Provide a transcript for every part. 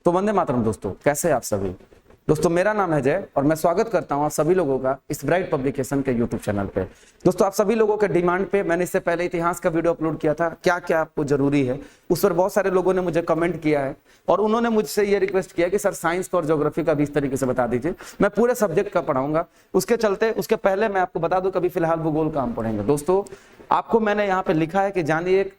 तो वंदे मातरम दोस्तों, कैसे हैं आप सभी। दोस्तों मेरा नाम है जय और मैं स्वागत करता हूं आप सभी लोगों का इस ब्राइट पब्लिकेशन के यूट्यूब चैनल पे। दोस्तों आप सभी लोगों के डिमांड पे मैंने इससे पहले इतिहास का वीडियो अपलोड किया था, क्या क्या आपको जरूरी है। उस पर बहुत सारे लोगों ने मुझे कमेंट किया है और उन्होंने मुझसे ये रिक्वेस्ट किया कि सर साइंस का और ज्योग्राफी का भी इस तरीके से बता दीजिए। मैं पूरे सब्जेक्ट का पढ़ाऊंगा। उसके पहले मैं आपको बता दूं, कभी फिलहाल भूगोल का हम पढ़ेंगे। दोस्तों आपको मैंने यहाँ पे लिखा है कि जानिए एक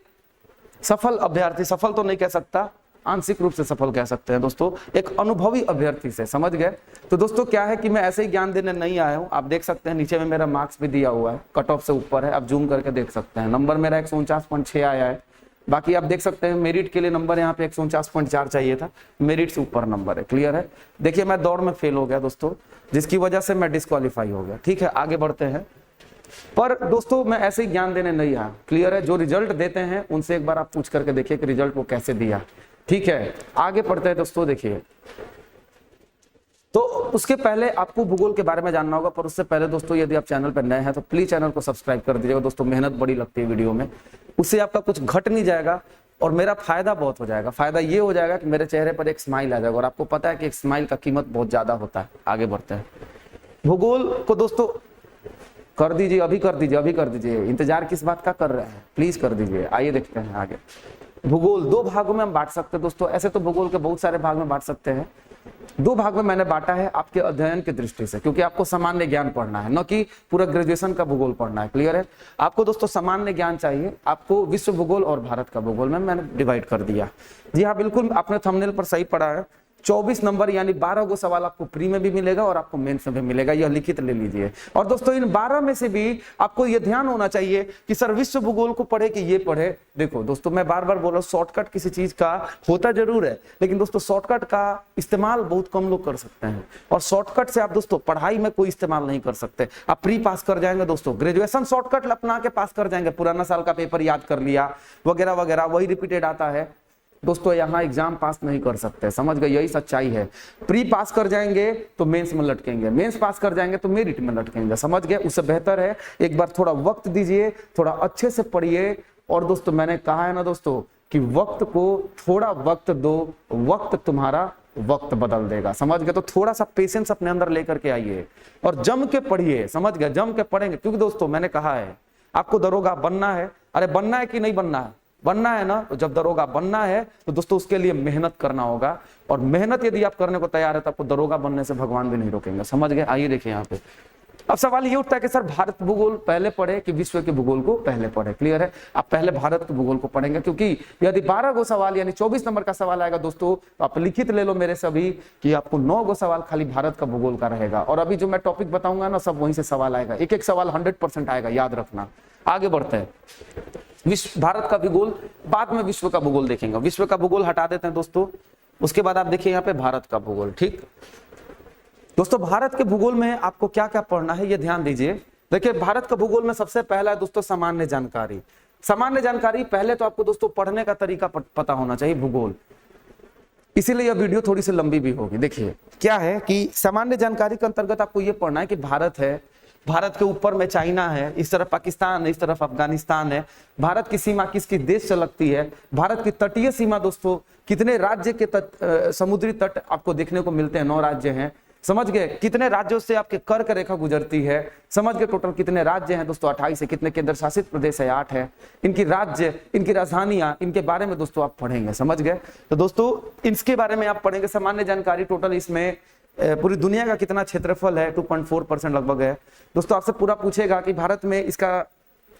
सफल अभ्यर्थी, सफल तो नहीं कह सकता, आंशिक रूप से सफल कह सकते हैं दोस्तों, एक अनुभवी अभ्यर्थी से, समझ गए। तो दोस्तों क्या है कि मैं ऐसे ही ज्ञान देने नहीं आया हूं। आप देख सकते हैं नीचे में मेरा मार्क्स भी दिया हुआ है, कट ऑफ से ऊपर है, आप जूम करके देख सकते हैं। नंबर मेरा 149.6 आया है। बाकी आप देख सकते हैं मेरिट के लिए नंबर यहाँ पे 149.4 चाहिए था, मेरिट से ऊपर नंबर है। क्लियर है। देखिए मैं दौड़ में फेल हो गया दोस्तों, जिसकी वजह से मैं डिस्क्वालीफाई हो गया। ठीक है, आगे बढ़ते हैं। पर दोस्तों मैं ऐसे ही ज्ञान देने नहीं आया। क्लियर है। जो रिजल्ट देते हैं उनसे एक बार आप पूछ करके देखिए कि रिजल्ट वो कैसे दिया। ठीक है, आगे पढ़ते हैं दोस्तों। देखिए तो उसके पहले आपको भूगोल के बारे में जानना होगा, पर उससे पहले दोस्तों यदि आप चैनल पर नए हैं तो प्लीज चैनल को सब्सक्राइब कर दीजिएगा। दोस्तों मेहनत बड़ी लगती है वीडियो में, उससे आपका कुछ घट नहीं जाएगा और मेरा फायदा बहुत हो जाएगा। फायदा ये हो जाएगा कि मेरे चेहरे पर एक स्माइल आ जाएगा और आपको पता है कि एक स्माइल का कीमत बहुत ज्यादा होता है। आगे बढ़ते हैं। भूगोल को दोस्तों कर दीजिए, अभी कर दीजिए, अभी कर दीजिए। इंतजार किस बात का कर रहे हैं, प्लीज कर दीजिए। आइए देखते हैं आगे। भूगोल दो भागों में हम बांट सकते हैं दोस्तों। ऐसे तो भूगोल के बहुत सारे भाग में बांट सकते हैं, दो भाग में मैंने बांटा है आपके अध्ययन की दृष्टि से, क्योंकि आपको सामान्य ज्ञान पढ़ना है, न कि पूरा ग्रेजुएशन का भूगोल पढ़ना है। क्लियर है। आपको दोस्तों सामान्य ज्ञान चाहिए, आपको विश्व भूगोल और भारत का भूगोल में मैंने डिवाइड कर दिया। जी हाँ बिल्कुल, आपने थंबनेल पर सही पढ़ा है। 24 नंबर यानी 12 गो सवाल आपको प्री में भी मिलेगा और आपको मेंस में भी मिलेगा, यह लिखित ले लीजिए। और दोस्तों इन 12 में से भी आपको यह ध्यान होना चाहिए कि सर विश्व भूगोल को पढ़े कि ये पढ़े। देखो दोस्तों मैं बार बार बोल रहा हूं, शॉर्टकट किसी चीज का होता जरूर है, लेकिन दोस्तों शॉर्टकट का इस्तेमाल बहुत कम लोग कर सकते हैं। और शॉर्टकट से आप दोस्तों पढ़ाई में कोई इस्तेमाल नहीं कर सकते। आप प्री पास कर जाएंगे दोस्तों, ग्रेजुएशन शॉर्टकट अपना के पास कर जाएंगे, पुराना साल का पेपर याद कर लिया वगैरह वगैरह, वही रिपीटेड आता है दोस्तों। यहाँ एग्जाम पास नहीं कर सकते, समझ गए, यही सच्चाई है। प्री पास कर जाएंगे तो मेंस में लटकेंगे, मेंस पास कर जाएंगे तो मेरिट में लटकेंगे, समझ गए। उससे बेहतर है एक बार थोड़ा वक्त दीजिए, थोड़ा अच्छे से पढ़िए। और दोस्तों मैंने कहा है ना दोस्तों कि वक्त को थोड़ा वक्त दो, वक्त तुम्हारा वक्त बदल देगा, समझ गए। तो थोड़ा सा पेशेंस अपने अंदर लेकर के आइए और जम के पढ़िए, समझ गए, जम के पढ़ेंगे। क्योंकि दोस्तों मैंने कहा है आपको दरोगा बनना है। अरे बनना है कि नहीं बनना है, बनना है ना। तो जब दरोगा बनना है तो दोस्तों उसके लिए मेहनत करना होगा, और मेहनत यदि आप करने को तैयार है तो आपको दरोगा बनने से भगवान भी नहीं रोकेंगे, समझ गए। आइए देखिए यहाँ पे अब सवाल ये उठता है कि सर भारत भूगोल पहले पढ़े कि विश्व के भूगोल को पहले पढ़े। क्लियर है, आप पहले भारत के भूगोल को पढ़ेंगे, क्योंकि यदि 12 गो सवाल यानी 24 नंबर का सवाल आएगा दोस्तों, तो आप लिखित ले लो मेरे से अभी कि आपको 9 गो सवाल खाली भारत का भूगोल का रहेगा। और अभी जो मैं टॉपिक बताऊंगा ना सब वहीं से सवाल आएगा, एक एक सवाल 100% आएगा, याद रखना। आगे बढ़ते हैं। भारत का भूगोल, बाद में विश्व का भूगोल देखेंगे। विश्व का भूगोल हटा देते हैं दोस्तों, उसके बाद आप देखिए यहाँ पे भारत का भूगोल। ठीक दोस्तों, भारत के भूगोल में आपको क्या क्या पढ़ना है ये ध्यान दीजिए। देखिए भारत का भूगोल में सबसे पहला है दोस्तों सामान्य जानकारी। सामान्य जानकारी पहले तो आपको दोस्तों पढ़ने का तरीका पता होना चाहिए भूगोल, इसीलिए यह वीडियो थोड़ी सी लंबी भी होगी। देखिए क्या है कि सामान्य जानकारी के अंतर्गत आपको यह पढ़ना है कि भारत है, भारत के ऊपर में चाइना है, इस तरफ पाकिस्तान है, इस तरफ अफगानिस्तान है। भारत की सीमा किस किस देश से लगती है, भारत की तटीय सीमा दोस्तों कितने राज्य के समुद्री तट आपको देखने को मिलते हैं, 9 राज्य हैं, समझ गए। कितने राज्यों से आपके कर्क रेखा गुजरती है, समझ गए। टोटल कितने राज्य हैं दोस्तों, 28 है। कितने केंद्र शासित प्रदेश है, 8 है। इनकी राज्य, इनकी राजधानियां, इनके बारे में दोस्तों आप पढ़ेंगे, समझ गए। तो दोस्तों इसके बारे में आप पढ़ेंगे। सामान्य जानकारी टोटल इसमें पूरी दुनिया का कितना क्षेत्रफल है, 2.4% लगभग है दोस्तों। आपसे पूरा पूछेगा कि भारत में इसका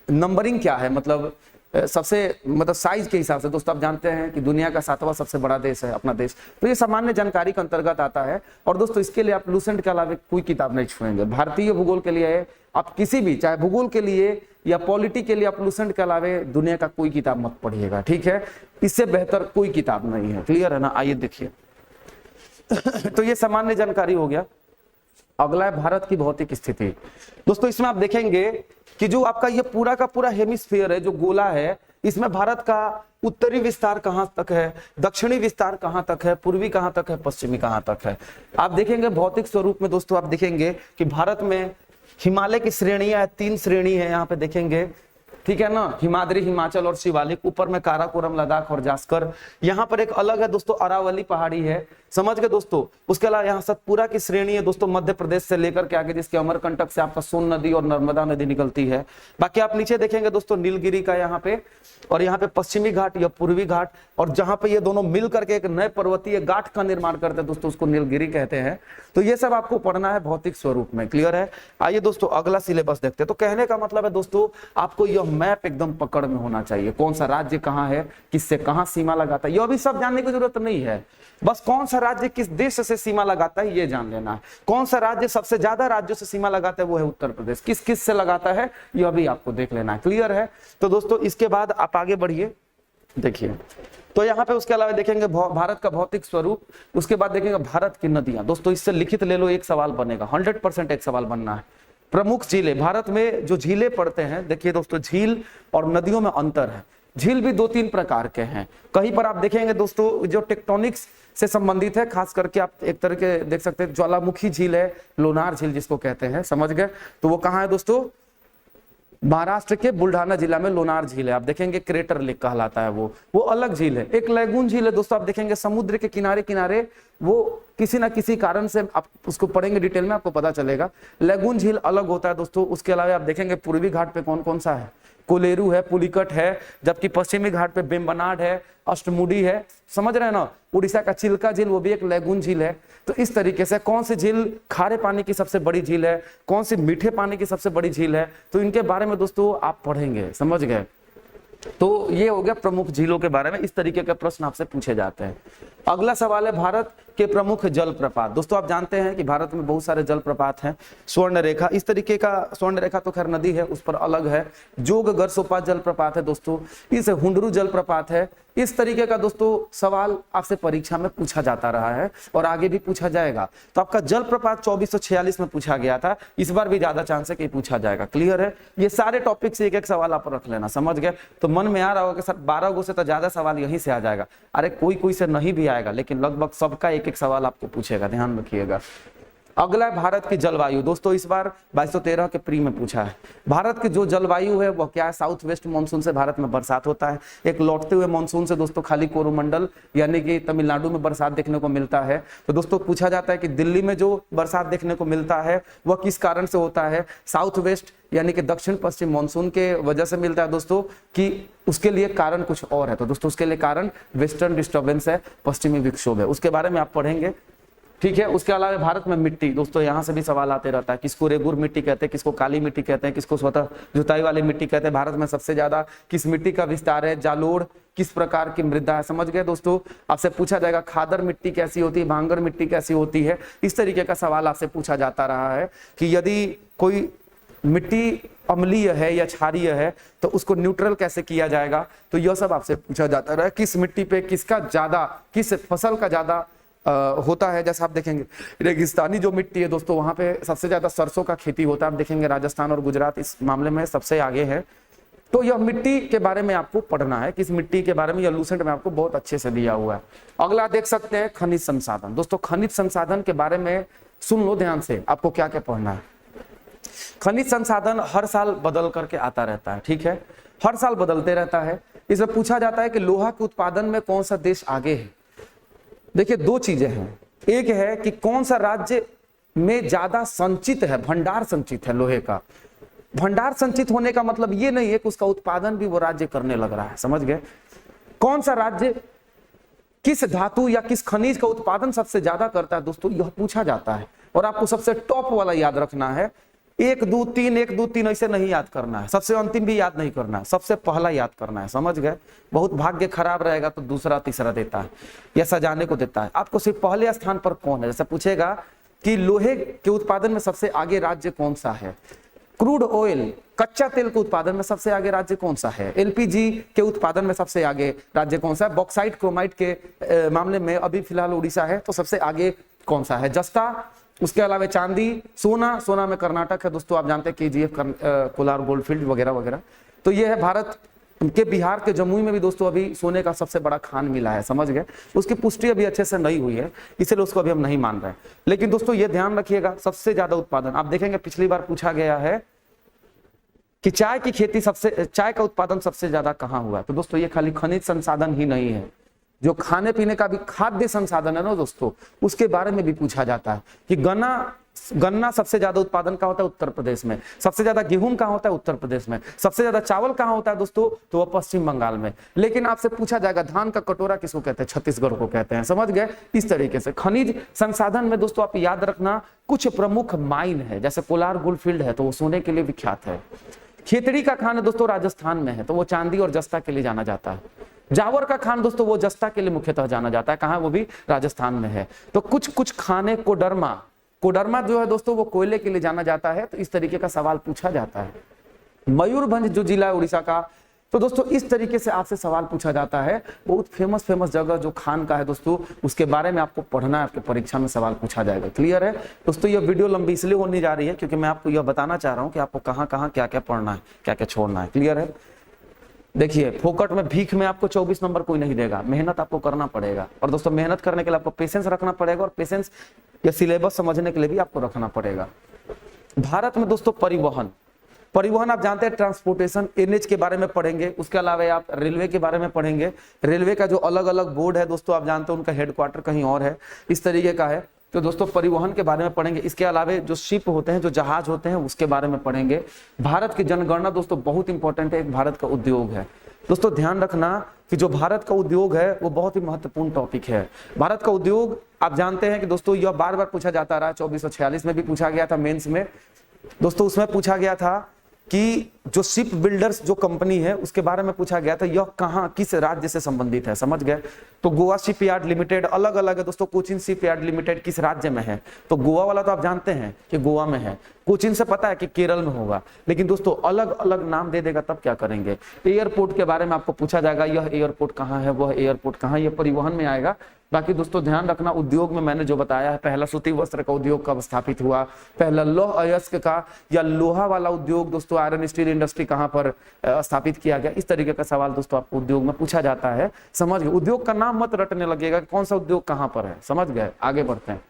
नंबरिंग क्या है, मतलब सबसे साइज के हिसाब से दोस्तों आप जानते हैं कि दुनिया का 7वां सबसे बड़ा देश है अपना देश। तो ये सामान्य जानकारी के अंतर्गत आता है। और दोस्तों इसके लिए आप लूसेंट के अलावा कोई किताब नहीं छुएंगे। भारतीय भूगोल के लिए आप किसी भी, चाहे भूगोल के लिए या पॉलिटी के लिए, आप लूसेंट के अलावा दुनिया का कोई किताब मत पढ़िएगा, ठीक है। इससे बेहतर कोई किताब नहीं है। क्लियर है ना। आइए देखिए तो ये सामान्य जानकारी हो गया। अगला है भारत की भौतिक स्थिति। दोस्तों इसमें आप देखेंगे कि जो आपका ये पूरा का पूरा हेमिस्फीयर है, जो गोला है, इसमें भारत का उत्तरी विस्तार कहां तक है, दक्षिणी विस्तार कहां तक है, पूर्वी कहां तक है, पश्चिमी कहां तक है। आप देखेंगे भौतिक स्वरूप में दोस्तों आप देखेंगे कि भारत में हिमालय की श्रेणियां 3 श्रेणी है। यहाँ पे देखेंगे ठीक है ना, हिमाद्री, हिमाचल और शिवालिक, ऊपर में काराकोरम, लद्दाख और जास्कर। यहाँ पर एक अलग है दोस्तों अरावली पहाड़ी है, समझ गए दोस्तों। उसके अलावा यहाँ सतपुरा की श्रेणी है दोस्तों, मध्य प्रदेश से लेकर के आगे, जिसके अमरकंटक से आपका सोन नदी और नर्मदा नदी निकलती है। बाकी आप नीचे देखेंगे दोस्तों नीलगिरी का यहाँ पे, और यहाँ पे पश्चिमी घाट या पूर्वी घाट, और जहां पे ये दोनों मिल करके एक नए पर्वतीय घाट का निर्माण करते हैं दोस्तों, उसको नीलगिरी कहते हैं। तो ये सब आपको पढ़ना है भौतिक स्वरूप में, क्लियर है। आइए दोस्तों अगला सिलेबस देखते हैं। तो कहने का मतलब है दोस्तों, आपको यह मैप एकदम पकड़ में होना चाहिए, कौन सा राज्य कहाँ है, किससे कहाँ सीमा लगाता है, यह भी सब जानने की जरूरत नहीं है। बस कौन सा राज्य किस देश से सीमा लगाता है ये जान लेना है। कौन सा राज्य सबसे ज्यादा राज्यों से सीमा लगाता है, वो है उत्तर प्रदेश। किस किस से लगाता है यह भी आपको देख लेना है, क्लियर है। तो दोस्तों इसके बाद आप आगे बढ़िए, देखिए तो यहाँ पे उसके अलावा देखेंगे भारत का भौतिक स्वरूप, उसके बाद देखेंगे भारत की नदियां। दोस्तों इससे लिखित ले लो, एक सवाल बनेगा, 100% एक सवाल बनना है। प्रमुख झीलें, भारत में जो झीलें पड़ते हैं, देखिए दोस्तों झील और नदियों में अंतर है। झील भी 2-3 प्रकार के हैं। कहीं पर आप देखेंगे दोस्तों जो टेक्टोनिक्स से संबंधित है, खास करके आप एक तरह के देख सकते हैं, ज्वालामुखी झील है, लोनार झील जिसको कहते हैं, समझ गए। तो वो कहाँ है दोस्तों, महाराष्ट्र के बुल्ढाना जिला में लोनार झील है। आप देखेंगे क्रेटर लेक कहलाता है, वो अलग झील है। एक लैगून झील है दोस्तों, आप देखेंगे समुद्र के किनारे किनारे, वो किसी ना किसी कारण से, आप उसको पढ़ेंगे डिटेल में आपको पता चलेगा, लैगून झील अलग होता है दोस्तों। उसके अलावा आप देखेंगे पूर्वी घाट पे कौन कौन सा है, कोलेरू है, पुलिकट है, जबकि पश्चिमी घाट पे बेम्बनाड है, अष्टमुडी है, समझ रहे हैं ना। उड़ीसा का चिल्का झील वो भी एक लैगून झील है। तो इस तरीके से कौन सी झील खारे पानी की सबसे बड़ी झील है, कौन सी मीठे पानी की सबसे बड़ी झील है, तो इनके बारे में दोस्तों आप पढ़ेंगे, समझ गए। तो ये हो गया प्रमुख झीलों के बारे में, इस तरीके के प्रश्न आपसे पूछे जाते हैं। अगला सवाल है भारत के प्रमुख जलप्रपात। दोस्तों आप जानते हैं कि भारत में बहुत सारे जलप्रपात हैं। स्वर्ण रेखा, इस तरीके का, स्वर्ण रेखा तो खैर नदी है, उस पर अलग है। जोग गरसोपा जलप्रपात है दोस्तों, इस हुंडरू जलप्रपात है। इस तरीके का दोस्तों सवाल आपसे परीक्षा में पूछा जाता रहा है और आगे भी पूछा जाएगा। तो आपका जलप्रपात 2446 में पूछा गया था, इस बार भी ज्यादा चांस है कि पूछा जाएगा, क्लियर है। ये सारे टॉपिक से एक एक सवाल आप रख लेना, समझ गए। तो मन में आ रहा होगा कि सर 12 गो से तो ज्यादा सवाल यहीं से आ जाएगा। अरे कोई से नहीं भी आएगा, लेकिन लगभग सबका एक एक सवाल आपको पूछेगा, ध्यान रखिएगा। अगला है भारत की जलवायु। दोस्तों इस बार 2213 के प्री में पूछा है। भारत की जो जलवायु है वो क्या है, साउथ वेस्ट मानसून से भारत में बरसात होता है। एक लौटते हुए मानसून से दोस्तों खाली कोरोमंडल यानी कि तमिलनाडु में बरसात देखने को मिलता है। तो दोस्तों पूछा जाता है कि दिल्ली में जो बरसात देखने को मिलता है वह किस कारण से होता है। साउथ वेस्ट यानी कि दक्षिण पश्चिम मानसून के वजह से मिलता है दोस्तों, कि उसके लिए कारण कुछ और है। तो दोस्तों उसके लिए कारण वेस्टर्न डिस्टर्बेंस है, पश्चिमी विक्षोभ है, उसके बारे में आप पढ़ेंगे, ठीक है। उसके अलावा भारत में मिट्टी, दोस्तों यहाँ से भी सवाल आते रहता है, किसको रेगुर मिट्टी कहते हैं, किसको काली मिट्टी कहते हैं, किसको स्वतः जुताई वाली मिट्टी कहते हैं। भारत में सबसे ज्यादा किस मिट्टी का विस्तार है, जालोड़ किस प्रकार की मृदा है, समझ गए दोस्तों। आपसे पूछा जाएगा खादर मिट्टी कैसी होती है, भांगर मिट्टी कैसी होती है। इस तरीके का सवाल आपसे पूछा जाता रहा है कि यदि कोई मिट्टी अम्लीय है या क्षारीय है तो उसको न्यूट्रल कैसे किया जाएगा। तो यह सब आपसे पूछा जाता रहा है, किस मिट्टी पे किसका ज्यादा, किस फसल का ज्यादा होता है। जैसे आप देखेंगे रेगिस्तानी जो मिट्टी है दोस्तों, वहां पे सबसे ज्यादा सरसों का खेती होता है। आप देखेंगे राजस्थान और गुजरात इस मामले में सबसे आगे है। तो यह मिट्टी के बारे में आपको पढ़ना है, किस मिट्टी के बारे में, यह लूसेंट में आपको बहुत अच्छे से दिया हुआ है। अगला देख सकते हैं खनिज संसाधन। दोस्तों खनिज संसाधन के बारे में सुन लो ध्यान से, आपको क्या क्या पढ़ना है। खनिज संसाधन हर साल बदल करके आता रहता है, ठीक है, हर साल बदलते रहता है। इसमें पूछा जाता है कि लोहा के उत्पादन में कौन सा देश आगे है। देखिए दो चीजें हैं, एक है कि कौन सा राज्य में ज्यादा संचित है, भंडार संचित है लोहे का। भंडार संचित होने का मतलब ये नहीं है कि उसका उत्पादन भी वो राज्य करने लग रहा है, समझ गए। कौन सा राज्य किस धातु या किस खनिज का उत्पादन सबसे ज्यादा करता है दोस्तों, यह पूछा जाता है। और आपको सबसे टॉप वाला याद रखना है, 1 2 3 1 2 3 ऐसे नहीं याद करना है, सबसे अंतिम भी याद नहीं करना है, सबसे पहला याद करना है, समझ गए। बहुत भाग्य खराब रहेगा तो दूसरा तीसरा देता है या सजाने को देता है। आपको सिर्फ पहले स्थान पर कौन है, जैसे पूछेगा कि लोहे के उत्पादन में सबसे आगे राज्य कौन सा है, क्रूड ऑयल कच्चा तेल के उत्पादन में सबसे आगे राज्य कौन सा है, एलपीजी के उत्पादन में सबसे आगे राज्य कौन सा है, बॉक्साइट क्रोमाइट के मामले में अभी फिलहाल उड़ीसा है, तो सबसे आगे कौन सा है, जस्ता। उसके अलावा चांदी, सोना में कर्नाटक है दोस्तों, आप जानते हैं केजीएफ कोलार गोल्डफील्ड वगैरह वगैरह। तो ये है भारत के बिहार के जमुई में भी दोस्तों अभी सोने का सबसे बड़ा खान मिला है, समझ गए। उसकी पुष्टि अभी अच्छे से नहीं हुई है, इसलिए उसको अभी हम नहीं मान रहे। लेकिन दोस्तों ये ध्यान रखिएगा, सबसे ज्यादा उत्पादन आप देखेंगे पिछली बार पूछा गया है कि चाय का उत्पादन सबसे ज्यादा कहाँ हुआ। तो दोस्तों ये खाली खनिज संसाधन ही नहीं है, जो खाने पीने का भी खाद्य संसाधन है ना दोस्तों, उसके बारे में भी पूछा जाता है कि गन्ना सबसे ज्यादा उत्पादन कहाँ होता है, उत्तर प्रदेश में। सबसे ज्यादा गेहूं कहाँ होता है, उत्तर प्रदेश में। सबसे ज्यादा चावल कहाँ होता है दोस्तों, तो वह पश्चिम बंगाल में। लेकिन आपसे पूछा जाएगा धान का कटोरा किसको कहते हैं, छत्तीसगढ़ को कहते हैं। समझ गए। इस तरीके से खनिज संसाधन में दोस्तों आप याद रखना कुछ प्रमुख माइन है, जैसे कोलार गोल्डफील्ड है तो वो सोने के लिए विख्यात है। खेतड़ी का खान दोस्तों राजस्थान में है तो वो चांदी और जस्ता के लिए जाना जाता है। जावर का खान दोस्तों वो जस्ता के लिए मुख्यतः जाना जाता है, कहाँ, वो भी राजस्थान में है। तो कुछ खाने कोडरमा जो है दोस्तों वो कोयले के लिए जाना जाता है। तो इस तरीके का सवाल पूछा जाता है। मयूरभंज जो जिला है उड़ीसा का, तो दोस्तों इस तरीके से आपसे सवाल पूछा जाता है। बहुत फेमस जगह जो खान का है दोस्तों, उसके बारे में आपको पढ़ना है, आपके परीक्षा में सवाल पूछा जाएगा। क्लियर है दोस्तों। यह वीडियो लंबी इसलिए होने जा रही है क्योंकि मैं आपको यह बताना चाह रहा हूं कि आपको कहां क्या क्या पढ़ना है, क्या क्या छोड़ना है। क्लियर है। देखिए फोकट में भीख में आपको 24 नंबर कोई नहीं देगा, मेहनत आपको करना पड़ेगा। और दोस्तों मेहनत करने के लिए आपको पेशेंस रखना पड़ेगा, और पेशेंस या सिलेबस समझने के लिए भी आपको रखना पड़ेगा। भारत में दोस्तों परिवहन आप जानते हैं, ट्रांसपोर्टेशन, एनएच के बारे में पढ़ेंगे। उसके अलावा आप रेलवे के बारे में पढ़ेंगे। रेलवे का जो अलग अलग बोर्ड है दोस्तों आप जानते हैं, उनका हेडक्वार्टर कहीं और है, इस तरीके का है। तो दोस्तों परिवहन के बारे में पढ़ेंगे। इसके अलावा जो शिप होते हैं, जो जहाज होते हैं, उसके बारे में पढ़ेंगे। भारत की जनगणना दोस्तों बहुत इंपॉर्टेंट है, एक भारत का उद्योग है। दोस्तों ध्यान रखना कि जो भारत का उद्योग है वो बहुत ही महत्वपूर्ण टॉपिक है। भारत का उद्योग आप जानते हैं कि दोस्तों यह बार बार पूछा जाता रहा। 2446 में भी पूछा गया था मेंस में दोस्तों, उसमें पूछा गया था कि जो शिप बिल्डर्स जो कंपनी है उसके बारे में पूछा गया था, यह कहां किस राज्य से संबंधित है। समझ गए। तो गोवा शिप यार्ड लिमिटेड अलग अलग है दोस्तों। कोचिन शिप यार्ड लिमिटेड किस राज्य में है, तो गोवा वाला तो आप जानते हैं कि गोवा में है। कोचिन से पता है कि केरल में होगा, लेकिन दोस्तों अलग अलग नाम दे देगा तब क्या करेंगे। एयरपोर्ट के बारे में आपको पूछा जाएगा, यह एयरपोर्ट कहाँ है, वह एयरपोर्ट कहाँ, यह परिवहन में आएगा। बाकी दोस्तों ध्यान रखना उद्योग में मैंने जो बताया है, पहला सूती वस्त्र का उद्योग कब स्थापित हुआ, पहला लौह अयस्क का या लोहा वाला उद्योग दोस्तों आयरन स्टील इंडस्ट्री कहां पर स्थापित किया गया। इस तरीके का सवाल दोस्तों आपको उद्योग में पूछा जाता है। समझ गए। उद्योग का नाम मत रटने लगेगा कौन सा उद्योग कहां पर है। समझ गए। आगे बढ़ते हैं।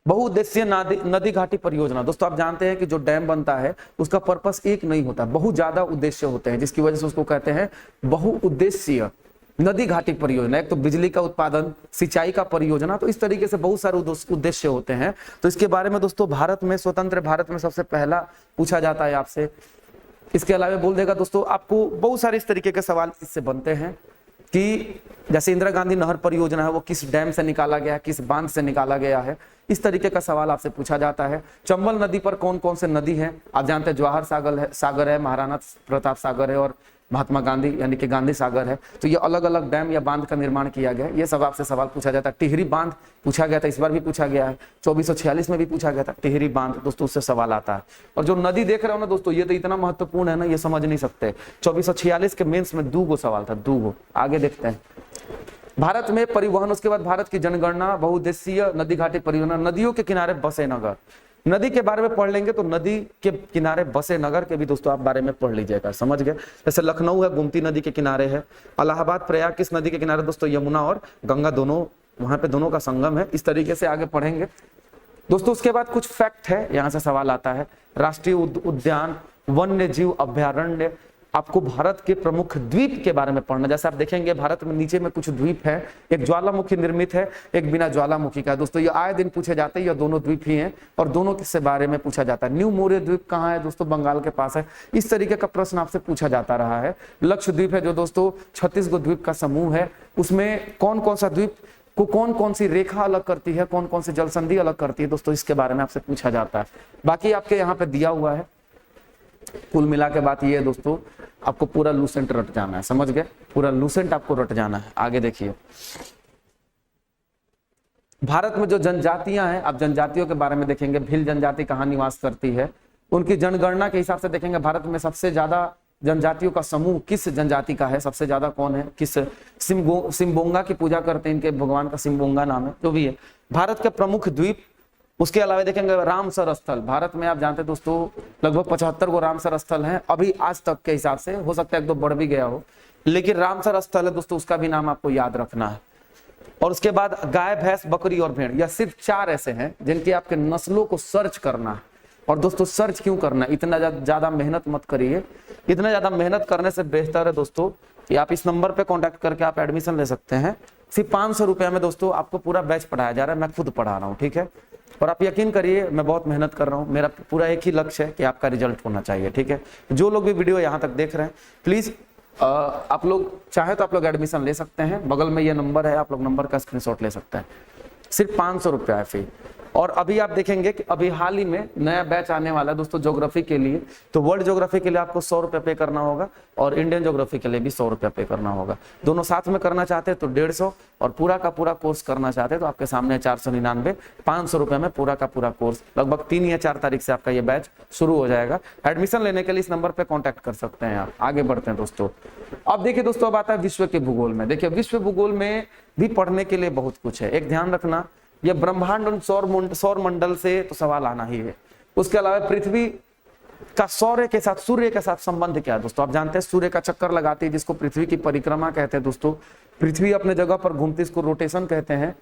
बहुउद्देशीय नदी घाटी परियोजना दोस्तों आप जानते हैं कि जो डैम बनता है उसका पर्पस एक नहीं होता, बहुत ज्यादा उद्देश्य होते हैं, जिसकी वजह से उसको कहते हैं बहुउद्देशीय नदी घाटी परियोजना। एक तो बिजली का उत्पादन, सिंचाई का परियोजना, तो इस तरीके से बहुत सारे उद्देश्य होते हैं। तो इसके बारे में दोस्तों भारत में, स्वतंत्र भारत में सबसे पहला पूछा जाता है आपसे। इसके अलावा बोल देगा दोस्तों आपको बहुत सारे इस तरीके के सवाल इससे बनते हैं कि जैसे इंदिरा गांधी नहर परियोजना है वो किस डैम से निकाला गया है, किस बांध से निकाला गया है, इस तरीके का सवाल आपसे पूछा जाता है। चंबल नदी पर कौन कौन से नदी है, आप जानते हैं जवाहर सागर है, महाराणा प्रताप सागर है और महात्मा गांधी यानी कि गांधी सागर है। तो ये अलग अलग डैम या बांध का निर्माण किया गया है, ये सब आपसे सवाल पूछा जाता है। टिहरी बांध पूछा गया था, इस बार भी पूछा गया है। 2446 में भी पूछा गया था टिहरी बांध दोस्तों, उससे सवाल आता है। और जो नदी देख रहे हो ना दोस्तों, ये तो इतना महत्वपूर्ण है ना, ये समझ नहीं सकते। 2446 के मेंस में 2 सवाल था, 2। आगे देखते हैं। भारत में परिवहन, उसके बाद भारत की जनगणना, बहुउद्देशीय नदी घाटी परियोजना, नदियों के किनारे बसे नगर, नदी के बारे में पढ़ लेंगे तो नदी के किनारे बसे नगर के भी दोस्तों आप बारे में पढ़ लीजिएगा। समझ गए। जैसे लखनऊ है गोमती नदी के किनारे है, इलाहाबाद प्रयाग किस नदी के किनारे दोस्तों, यमुना और गंगा दोनों, वहां पे दोनों का संगम है। इस तरीके से आगे पढ़ेंगे दोस्तों। उसके बाद कुछ फैक्ट है, यहाँ से सवाल आता है। राष्ट्रीय उद्यान, वन्य जीव अभ्यारण्य, आपको भारत के प्रमुख द्वीप के बारे में पढ़ना। जैसे आप देखेंगे भारत में नीचे में कुछ द्वीप है, एक ज्वालामुखी निर्मित है, एक बिना ज्वालामुखी का। दोस्तों ये आए दिन पूछे जाते हैं, ये दोनों द्वीप ही हैं और दोनों के बारे में पूछा जाता है। न्यू मोरिया द्वीप कहाँ है दोस्तों, बंगाल के पास है। इस तरीके का प्रश्न आपसे पूछा जाता रहा है। लक्षद्वीप है जो दोस्तों 36 द्वीप का समूह है, उसमें कौन कौन सा द्वीप को कौन कौन सी रेखा अलग करती है, कौन कौन सी जल संधि अलग करती है दोस्तों, इसके बारे में आपसे पूछा जाता है। बाकी आपके यहाँ पे दिया हुआ है। कुल मिला के बात ये है दोस्तों, आपको पूरा लूसेंट रट जाना है। समझ गए। पूरा लूसेंट आपको रट जाना है। आगे देखिए, भारत में जो जनजातियां हैं, आप जनजातियों के बारे में देखेंगे। भील जनजाति कहाँ निवास करती है, उनकी जनगणना के हिसाब से देखेंगे। भारत में सबसे ज्यादा जनजातियों का समूह किस जनजाति का है, सबसे ज्यादा कौन है, किस सिम्बोंगा की पूजा करते हैं, इनके भगवान का सिम्बोंगा नाम है, जो भी है। भारत के प्रमुख द्वीप, उसके अलावा देखेंगे रामसर स्थल। भारत में आप जानते हैं दोस्तों लगभग 75 गो रामसर स्थल हैं अभी आज तक के हिसाब से, हो सकता है 1-2 बढ़ भी गया हो, लेकिन रामसर स्थल है दोस्तों, उसका भी नाम आपको याद रखना है। और उसके बाद गाय, भैंस, बकरी और भेड़, यह सिर्फ 4 ऐसे हैं जिनकी आपके नस्लों को सर्च करना है और दोस्तों सर्च क्यों करना है, इतना ज्यादा मेहनत मत करिए। इतना ज्यादा मेहनत करने से बेहतर है दोस्तों कि आप इस नंबर पे कांटेक्ट करके आप एडमिशन ले सकते हैं। सिर्फ 500 रुपये में दोस्तों आपको पूरा बैच पढ़ाया जा रहा है, मैं खुद पढ़ा रहा हूँ, ठीक है। और आप यकीन करिए मैं बहुत मेहनत कर रहा हूँ, मेरा पूरा एक ही लक्ष्य है कि आपका रिजल्ट होना चाहिए, ठीक है। जो लोग भी वीडियो यहाँ तक देख रहे हैं प्लीज आप लोग चाहे तो आप लोग एडमिशन ले सकते हैं, बगल में ये नंबर है, आप लोग नंबर का स्क्रीनशॉट ले सकते हैं। सिर्फ 500 रुपया है फी। और अभी आप देखेंगे कि अभी हाल ही में नया बैच आने वाला है दोस्तों ज्योग्राफी के लिए। तो वर्ल्ड ज्योग्राफी के लिए आपको 100 रुपये पे करना होगा और इंडियन ज्योग्राफी के लिए भी 100 रुपये पे करना होगा। दोनों साथ में करना चाहते हैं तो 150, और पूरा का पूरा कोर्स करना चाहते हैं तो आपके सामने 499, 500 रुपये में पूरा का पूरा कोर्स। लगभग 3 या 4 तारीख से आपका ये बैच शुरू हो जाएगा। एडमिशन लेने के लिए इस नंबर पर कॉन्टैक्ट कर सकते हैं आप। आगे बढ़ते हैं दोस्तों। अब देखिए दोस्तों, अब आता है विश्व के भूगोल में। देखिए विश्व भूगोल में भी पढ़ने के लिए बहुत कुछ है। एक ध्यान रखना, ये ब्रह्मांड और सौर मंडल से तो सवाल आना ही है। उसके अलावा पृथ्वी का सूर्य के साथ संबंध क्या है दोस्तों। आप जानते हैं सूर्य का चक्कर लगाती है जिसको पृथ्वी की परिक्रमा कहते हैं दोस्तों। पृथ्वी अपने जगह पर घूमती, इसको रोटेशन कहते हैं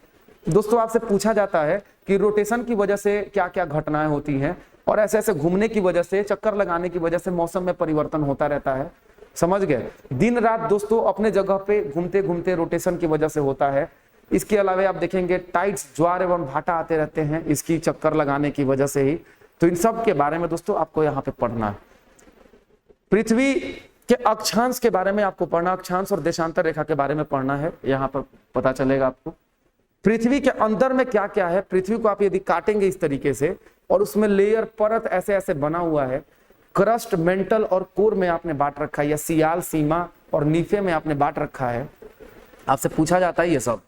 दोस्तों। आपसे पूछा जाता है कि रोटेशन की वजह से क्या क्या घटनाएं होती हैं, और ऐसे ऐसे घूमने की वजह से, चक्कर लगाने की वजह से मौसम में परिवर्तन होता रहता है। समझ गए। दिन रात दोस्तों अपने जगह पे घूमते घूमते रोटेशन की वजह से होता है। इसके अलावा आप देखेंगे टाइड्स, ज्वार एवं भाटा आते रहते हैं इसकी चक्कर लगाने की वजह से ही। तो इन सब के बारे में दोस्तों आपको यहाँ पे पढ़ना है। पृथ्वी के अक्षांश के बारे में आपको पढ़ना, अक्षांश और देशांतर रेखा के बारे में पढ़ना है, यहाँ पर पता चलेगा आपको। पृथ्वी के अंदर में क्या क्या है, पृथ्वी को आप यदि काटेंगे इस तरीके से और उसमें लेयर, परत ऐसे ऐसे बना हुआ है। क्रस्ट, मेंटल और कोर में आपने बांट रखा है, या सियाल, सीमा और नीफे में आपने बांट रखा है। आपसे पूछा जाता है ये सब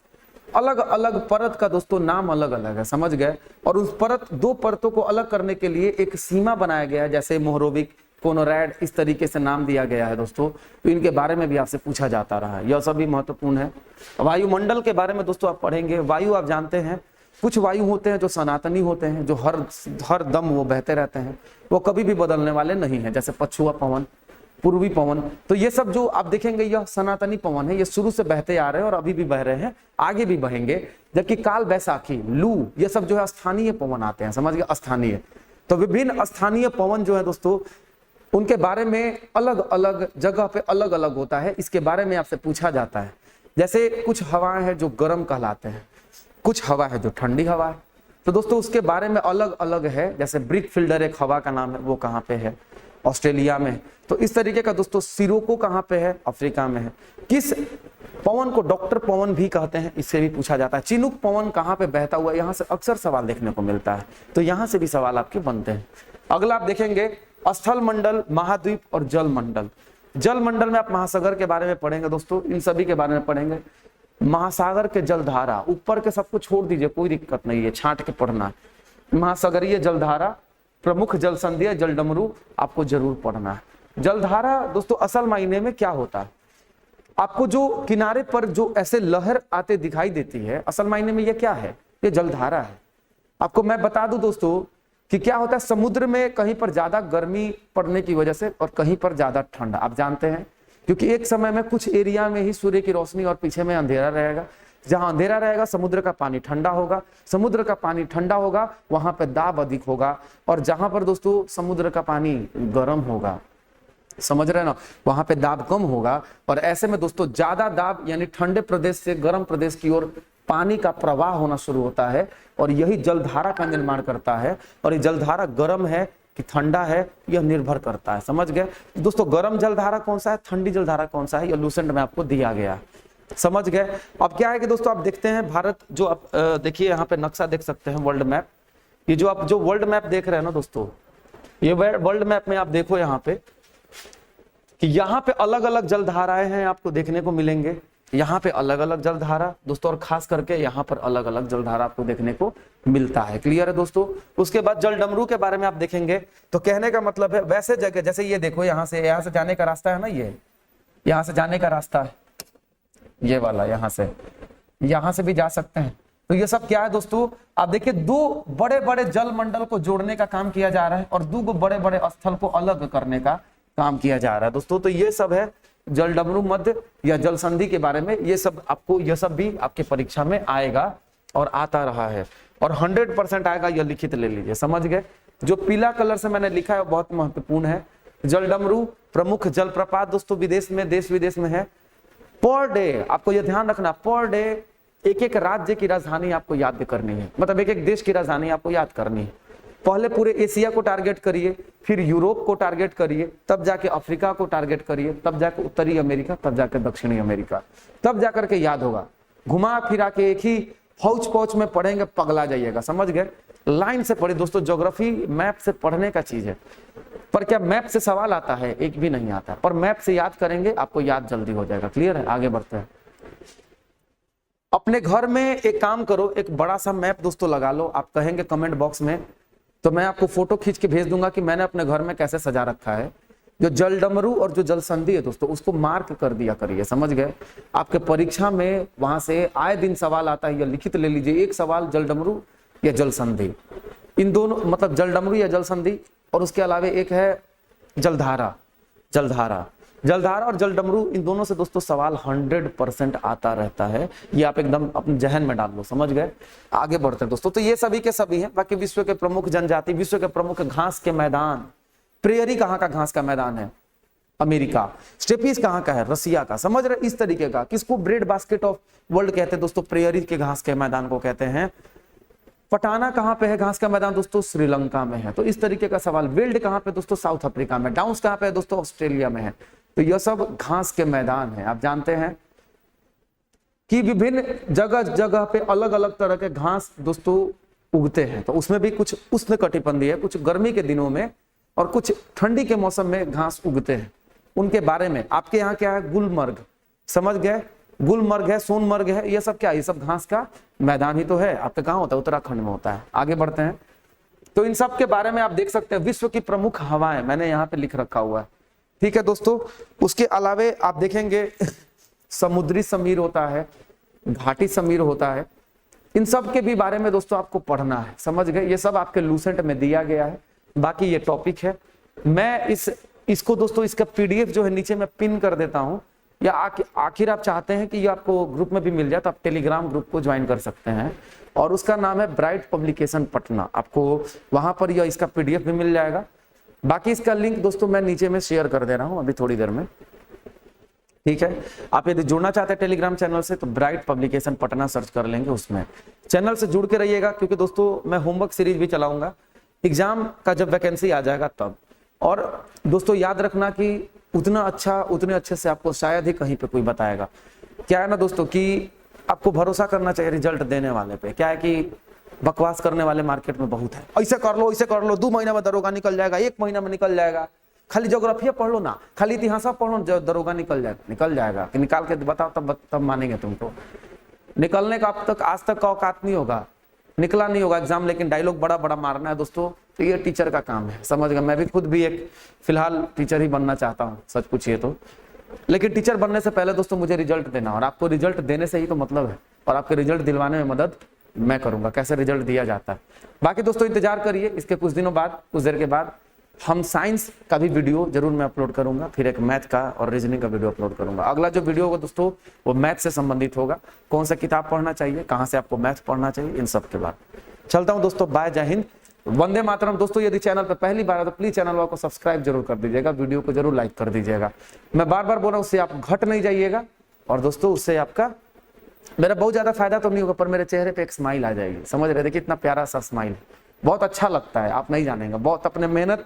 अलग अलग परत का दोस्तों नाम अलग अलग है, समझ गए। और उस परत, 2 परतों को अलग करने के लिए एक सीमा बनाया गया है, जैसे मोहरोविक, कोनोरैड, इस तरीके से नाम दिया गया है दोस्तों। तो इनके बारे में भी आपसे पूछा जाता रहा है, यह सब भी महत्वपूर्ण है। वायुमंडल के बारे में दोस्तों आप पढ़ेंगे। वायु आप जानते हैं, कुछ वायु होते हैं जो सनातनी होते हैं, जो हर दम वो बहते रहते हैं, वो कभी भी बदलने वाले नहीं है, जैसे पछुआ पवन, पूर्वी पवन। तो ये सब जो आप देखेंगे यह सनातनी पवन है, ये शुरू से बहते आ रहे हैं और अभी भी बह रहे हैं, आगे भी बहेंगे। जबकि काल बैसाखी, लू, ये सब जो है स्थानीय पवन आते हैं, समझ गए, स्थानीय। तो विभिन्न स्थानीय पवन जो है दोस्तों, उनके बारे में अलग अलग जगह पे अलग अलग होता है, इसके बारे में आपसे पूछा जाता है। जैसे कुछ हवाएं हैं जो गर्म कहलाते हैं, कुछ हवा है जो ठंडी हवा है। तो दोस्तों उसके बारे में अलग अलग है। जैसे ब्रिक फिल्डर एक हवा का नाम है, वो कहाँ पे है, ऑस्ट्रेलिया में। तो इस तरीके का दोस्तों सिरोको कहाँ पे है, अफ्रीका में है। किस पवन को डॉक्टर पवन भी कहते हैं, इससे भी पूछा जाता है। चिनुक पवन कहाँ पे बहता हुआ, यहाँ से अक्सर सवाल देखने को मिलता है, तो यहाँ से भी सवाल आपके बनते हैं। अगला आप देखेंगे स्थल मंडल, महाद्वीप और जल मंडल। जल मंडल में आप महासागर के बारे में पढ़ेंगे दोस्तों, इन सभी के बारे में पढ़ेंगे। महासागर के जलधारा, ऊपर के सबको छोड़ दीजिए, कोई दिक्कत नहीं है, छांट के पढ़ना है। महासागरीय जलधारा, प्रमुख जल संधियां, जल डमरू आपको जरूर पढ़ना है। जलधारा दोस्तों असल मायने में क्या होता है, आपको जो किनारे पर जो ऐसे लहर आते दिखाई देती है, असल मायने में ये क्या है, ये जलधारा है। आपको मैं बता दूं दोस्तों कि क्या होता है, समुद्र में कहीं पर ज्यादा गर्मी पड़ने की वजह से और कहीं पर ज्यादा ठंड, आप जानते हैं, क्योंकि एक समय में कुछ एरिया में ही सूर्य की रोशनी और पीछे में अंधेरा रहेगा। जहां अंधेरा रहेगा समुद्र का पानी ठंडा होगा, समुद्र का पानी ठंडा होगा वहां पर दाब अधिक होगा, और जहां पर दोस्तों समुद्र का पानी गर्म होगा, समझ रहे हैं ना, वहां पे दाब कम होगा। और ऐसे में दोस्तों ज्यादा दाब यानी ठंडे प्रदेश से गर्म प्रदेश की ओर पानी का प्रवाह होना शुरू होता है, और यही जलधारा का निर्माण करता है। और ये जलधारा गर्म है कि ठंडा है, यह निर्भर करता है, समझ गए दोस्तों। गर्म जलधारा कौन सा है, ठंडी जलधारा कौन सा है, यह लूसेंट में आपको दिया गया है, समझ गए। अब क्या है कि दोस्तों आप देखते हैं भारत, जो आप देखिए यहाँ पे नक्शा देख सकते हैं, वर्ल्ड मैप। ये जो आप जो वर्ल्ड मैप देख रहे हैं ना दोस्तों, ये वर्ल्ड मैप में आप देखो यहाँ पे कि यहाँ पे अलग अलग जलधाराएं हैं, आपको देखने को मिलेंगे। यहाँ पे अलग अलग जलधारा दोस्तों, और खास करके यहाँ पर अलग अलग जलधारा आपको देखने को मिलता है। क्लियर है दोस्तों। उसके बाद जल डमरू के बारे में आप देखेंगे तो कहने का मतलब है वैसे जगह, जैसे ये देखो यहाँ से जाने का रास्ता है ना, ये यहाँ से जाने का रास्ता है, ये वाला यहाँ से भी जा सकते हैं। तो ये सब क्या है दोस्तों, आप देखिए 2 बड़े बड़े जल मंडल को जोड़ने का काम किया जा रहा है, और 2 बड़े बड़े स्थल को अलग करने का काम किया जा रहा है दोस्तों। तो ये सब है जल डमरू मध्य या जल संधि के बारे में। ये सब भी आपके परीक्षा में आएगा और आता रहा है, और 100% आएगा, यह लिखित ले लीजिए, समझ गए। जो पीला कलर से मैंने लिखा है वो बहुत महत्वपूर्ण है। जलडमरू प्रमुख जलप्रपात दोस्तों विदेश में, देश विदेश में है। पर डे आपको यह ध्यान रखना, पर डे एक एक राज्य की राजधानी आपको याद करनी है, मतलब एक एक देश की राजधानी आपको याद करनी है। पहले पूरे एशिया को टारगेट करिए, फिर यूरोप को टारगेट करिए, तब जाके अफ्रीका को टारगेट करिए, तब जाके उत्तरी अमेरिका, तब जाके दक्षिणी अमेरिका, तब जाकर के याद होगा। घुमा फिरा के एक ही हौच पौच में पढ़ेंगे, पगला जाइएगा, समझ गए। लाइन से पढ़े दोस्तों, ज्योग्राफी मैप से पढ़ने का चीज है। पर क्या मैप से सवाल आता है? एक भी नहीं आता, पर मैप से याद करेंगे, आपको याद जल्दी हो जाएगा। क्लियर है? आगे बढ़ते हैं। अपने घर में एक काम करो, एक बड़ा सा मैप दोस्तों लगा लो। आप कहेंगे कमेंट बॉक्स में तो मैं आपको फोटो खींच के भेज दूंगा कि मैंने अपने घर में कैसे सजा रखा है। जो जलडमरू और जो जलसंधि है दोस्तों, उसको मार्क कर दिया करिए, समझ गए। आपके परीक्षा में वहां से आए दिन सवाल आता है, या लिखित ले लीजिए, एक सवाल जलडमरू या जलसंधि, इन दोनों, मतलब जलडमरू या जलसंधि, और उसके अलावे एक है जलधारा। जलधारा जलधारा और जलडमरू, इन दोनों से दोस्तों सवाल 100% आता रहता है। ये आप एकदम अपने जहन में डाल लो, समझ गए। आगे बढ़ते हैं दोस्तों। तो ये सभी के सभी हैं। बाकी विश्व के प्रमुख जनजाति, विश्व के प्रमुख घास के मैदान। प्रेयरी कहाँ का घास का मैदान है? अमेरिका। स्टेपीज कहाँ का है? रसिया का। समझ रहे? इस तरीके का। किसको ब्रेड बास्केट ऑफ वर्ल्ड कहते हैं दोस्तों? प्रेयरी के घास के मैदान को कहते हैं। पटाना कहाँ पे है घास का मैदान दोस्तों? श्रीलंका में है। तो इस तरीके का सवाल। वेल्ड कहाँ पे दोस्तों? साउथ अफ्रीका में। डाउन्स कहाँ पे है दोस्तों? ऑस्ट्रेलिया में है। तो यह सब घास के मैदान है। आप जानते हैं कि विभिन्न जगह जगह पे अलग अलग तरह के घास दोस्तों उगते हैं। तो उसमें भी कुछ उष्णकटिबंधीय है, कुछ गर्मी के दिनों में और कुछ ठंडी के मौसम में घास उगते हैं। उनके बारे में आपके यहाँ क्या है? गुलमर्ग, समझ गए। गुलमर्ग है, सोनमर्ग है, ये सब क्या है? ये सब घास का मैदान ही तो है। आपका कहाँ होता है? उत्तराखंड में होता है। आगे बढ़ते हैं। तो इन सब के बारे में आप देख सकते हैं। विश्व की प्रमुख हवाएं मैंने यहाँ पे लिख रखा हुआ है, ठीक है दोस्तों। उसके अलावे आप देखेंगे समुद्री समीर होता है, घाटी समीर होता है। इन सब के भी बारे में दोस्तों आपको पढ़ना है, समझ गए। ये सब आपके लूसेंट में दिया गया है। बाकी ये टॉपिक है। मैं इसको दोस्तों, इसका पीडीएफ जो है नीचे मैं पिन कर देता हूं, या आखिर आप चाहते हैं कि ये आपको ग्रुप में भी मिल जाए तो आप टेलीग्राम ग्रुप को ज्वाइन कर सकते हैं, और उसका नाम है ब्राइट पब्लिकेशन पटना। आपको वहां पर यह इसका पीडीएफ भी मिल जाएगा। बाकी इसका लिंक दोस्तों मैं नीचे में शेयर कर दे रहा हूं अभी थोड़ी देर में, ठीक है। आप यदि जुड़ना चाहते हैं टेलीग्राम चैनल से तो ब्राइट पब्लिकेशन पटना सर्च कर लेंगे, उसमें चैनल से जुड़ के रहिएगा। क्योंकि दोस्तों मैं होमवर्क सीरीज भी चलाऊंगा एग्जाम का जब वैकेंसी आ जाएगा तब। और दोस्तों याद रखना कि उतने अच्छे से आपको शायद ही कहीं पे कोई बताएगा। क्या है ना दोस्तों कि आपको भरोसा करना चाहिए रिजल्ट देने वाले पे। क्या है कि बकवास करने वाले मार्केट में बहुत है। ऐसे कर लो 2 महीना में दरोगा निकल जाएगा, 1 महीना में निकल जाएगा। खाली ज्योग्राफिया पढ़ लो ना, खाली इतिहास पढ़ लो, दरोगा निकल जाएगा। कि निकाल के बताओ तब मानेंगे तुमको। निकलने का आज तक का औकात नहीं होगा, निकला नहीं होगा एग्जाम, लेकिन डायलॉग बड़ा बड़ा मारना है दोस्तों। तो ये टीचर का काम है, समझ गए। मैं भी खुद भी एक फिलहाल टीचर ही बनना चाहता हूँ, सच पूछिए तो। लेकिन टीचर बनने से पहले दोस्तों मुझे रिजल्ट देना, और आपको रिजल्ट देने से ही तो मतलब है, और आपके रिजल्ट दिलवाने में मदद मैं करूंगा, कैसे रिजल्ट दिया जाता है। बाकी दोस्तों इंतजार करिए, इसके कुछ दिनों बाद, कुछ देर के बाद हम साइंस का भी वीडियो जरूर मैं अपलोड करूंगा, फिर एक मैथ का और रीजनिंग का वीडियो अपलोड करूंगा। अगला जो वीडियो होगा दोस्तों वो मैथ से संबंधित होगा, कौन सा किताब पढ़ना चाहिए, कहाँ से आपको मैथ पढ़ना चाहिए, इन सब के बाद। चलता हूं दोस्तों, बाय, जय हिंद, वंदे मातरम। दोस्तों यदि चैनल पर पहली बार है तो प्लीज चैनल को सब्सक्राइब जरूर कर दीजिएगा, वीडियो को जरूर लाइक कर दीजिएगा। मैं बार बार बोल रहा हूँ, उससे आप घट नहीं जाइएगा, और दोस्तों उससे आपका मेरा बहुत ज्यादा फायदा तो नहीं होगा, पर मेरे चेहरे पे एक स्माइल आ जाएगी, समझ रहे थे। कितना प्यारा सा स्माइल, बहुत अच्छा लगता है, आप नहीं जानेंगे। बहुत अपने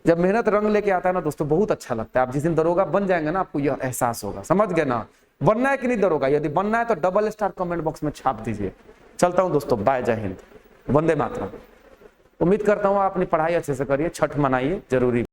जब मेहनत रंग लेके आता है ना दोस्तों, बहुत अच्छा लगता है। आप जिस दिन दरोगा बन जाएंगे ना, आपको यह एहसास होगा, समझ गए ना। बनना है कि नहीं दरोगा? यदि बनना है तो डबल स्टार कमेंट बॉक्स में छाप दीजिए। चलता हूं दोस्तों, बाय, जय हिंद, वंदे मातरम। उम्मीद करता हूं आप अपनी पढ़ाई अच्छे से करिए, छठ मनाइए, जरूरी।